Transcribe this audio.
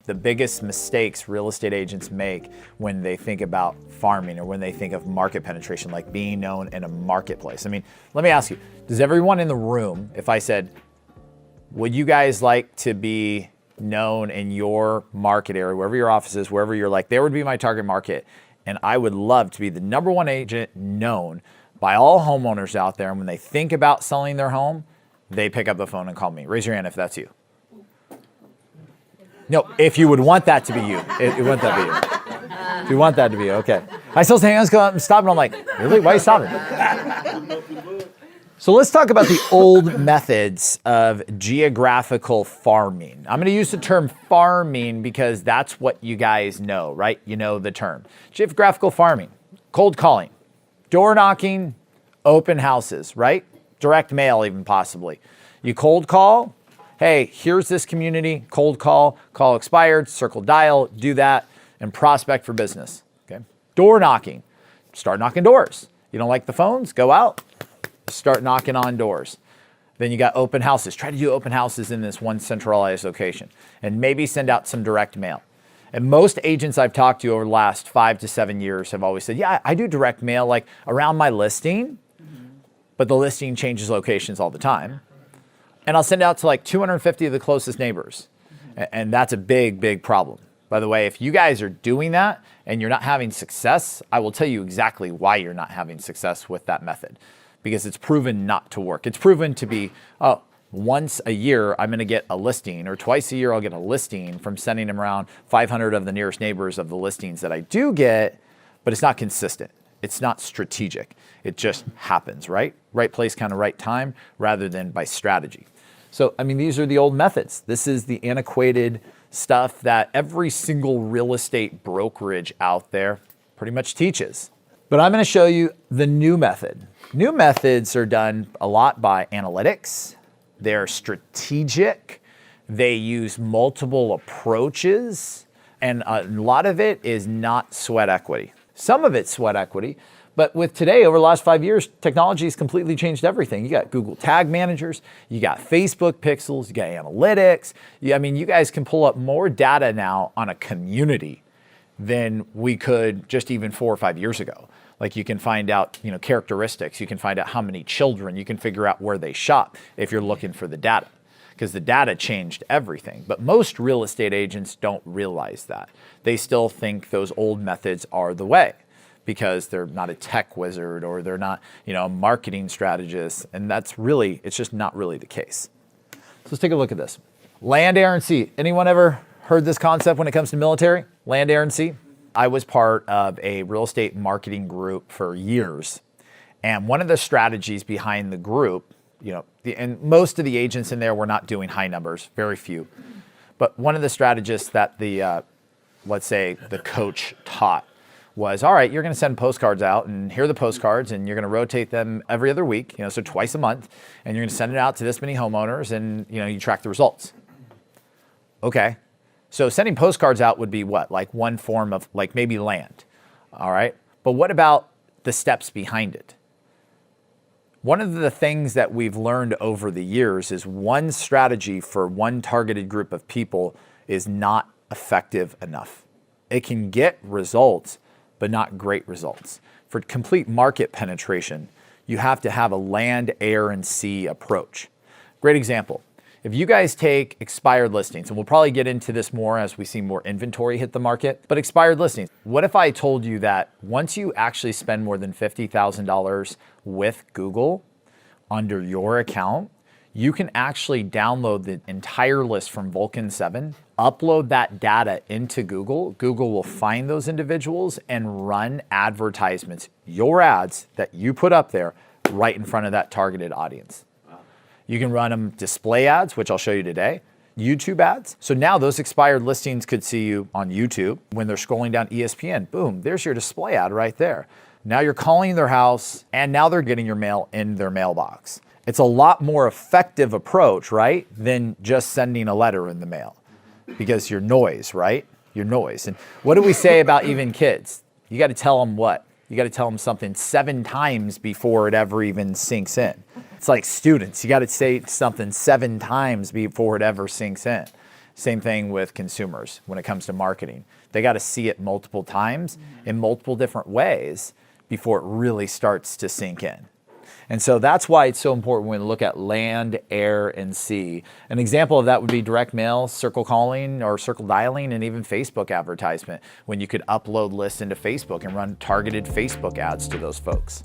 the biggest mistakes real estate agents make when they think about farming or when they think of market penetration, like being known in a marketplace. I mean, let me ask you, does everyone in the room, if I said, would you guys like to be known in your market area, wherever your office is, wherever you're like, there would be my target market, and I would love to be the number one agent known by all homeowners out there, and when they think about selling their home, they pick up the phone and call me. Raise your hand if that's you. No, if you would want that to be you. If you want that to be you. If you want that to be you, okay. I still say hands go up and stop, and I'm like, really? Why are you stopping? So let's talk about the old methods of geographical farming. I'm going to use the term farming because that's what you guys know, right? You know the term. Geographical farming, cold calling, door knocking, open houses, right? Direct mail even possibly. You cold call. Hey, here's this community, cold call expired, circle dial, do that, and prospect for business, okay? Door knocking, start knocking doors. You don't like the phones? Go out, start knocking on doors. Then you got open houses. Try to do open houses in this one centralized location and maybe send out some direct mail. And most agents I've talked to over the last 5 to 7 years have always said, yeah, I do direct mail like around my listing, but the listing changes locations all the time. And I'll send out to like 250 of the closest neighbors. And that's a big, big problem. By the way, if you guys are doing that and you're not having success, I will tell you exactly why you're not having success with that method. Because it's proven not to work. It's proven to be, once a year I'm gonna get a listing, or twice a year I'll get a listing from sending them around 500 of the nearest neighbors of the listings that I do get, but it's not consistent. It's not strategic. It just happens, right? Right place, kind of right time, rather than by strategy. So, I mean, these are the old methods. This is the antiquated stuff that every single real estate brokerage out there pretty much teaches. But I'm going to show you the new method. New methods are done a lot by analytics. They're strategic. They use multiple approaches. And a lot of it is not sweat equity. Some of it's sweat equity. But with today, over the last 5 years, technology has completely changed everything. You got Google Tag Managers, you got Facebook Pixels, you got analytics. I mean, you guys can pull up more data now on a community than we could just even 4 or 5 years ago. Like you can find out, characteristics. You can find out how many children. You can figure out where they shop if you're looking for the data, because the data changed everything. But most real estate agents don't realize that. They still think those old methods are the way, because they're not a tech wizard or they're not, a marketing strategist. And it's just not really the case. So let's take a look at this. Land, air, and sea. Anyone ever heard this concept when it comes to military? Land, air, and sea? I was part of a real estate marketing group for years. And one of the strategies behind the group, and most of the agents in there were not doing high numbers, very few. But one of the strategists that let's say the coach taught was, all right, you're going to send postcards out, and here are the postcards, and you're going to rotate them every other week, so twice a month, and you're going to send it out to this many homeowners, and you track the results. Okay, so sending postcards out would be what? Like one form of like maybe land, all right? But what about the steps behind it? One of the things that we've learned over the years is one strategy for one targeted group of people is not effective enough. It can get results, but not great results. For complete market penetration, you have to have a land, air, and sea approach. Great example. If you guys take expired listings, and we'll probably get into this more as we see more inventory hit the market, but expired listings, what if I told you that once you actually spend more than $50,000 with Google under your account, you can actually download the entire list from Vulcan 7, upload that data into Google. Google will find those individuals and run advertisements, your ads that you put up there right in front of that targeted audience. Wow. You can run them display ads, which I'll show you today, YouTube ads. So now those expired listings could see you on YouTube. When they're scrolling down ESPN, boom, there's your display ad right there. Now you're calling their house, and now they're getting your mail in their mailbox. It's a lot more effective approach, right, than just sending a letter in the mail, because your noise, right? Your noise. And what do we say about even kids? You got to tell them what? You got to tell them something 7 times before it ever even sinks in. It's like students. You got to say something 7 times before it ever sinks in. Same thing with consumers when it comes to marketing. They got to see it multiple times in multiple different ways before it really starts to sink in. And so that's why it's so important when we look at land, air, and sea. An example of that would be direct mail, circle calling, or circle dialing, and even Facebook advertisement, when you could upload lists into Facebook and run targeted Facebook ads to those folks.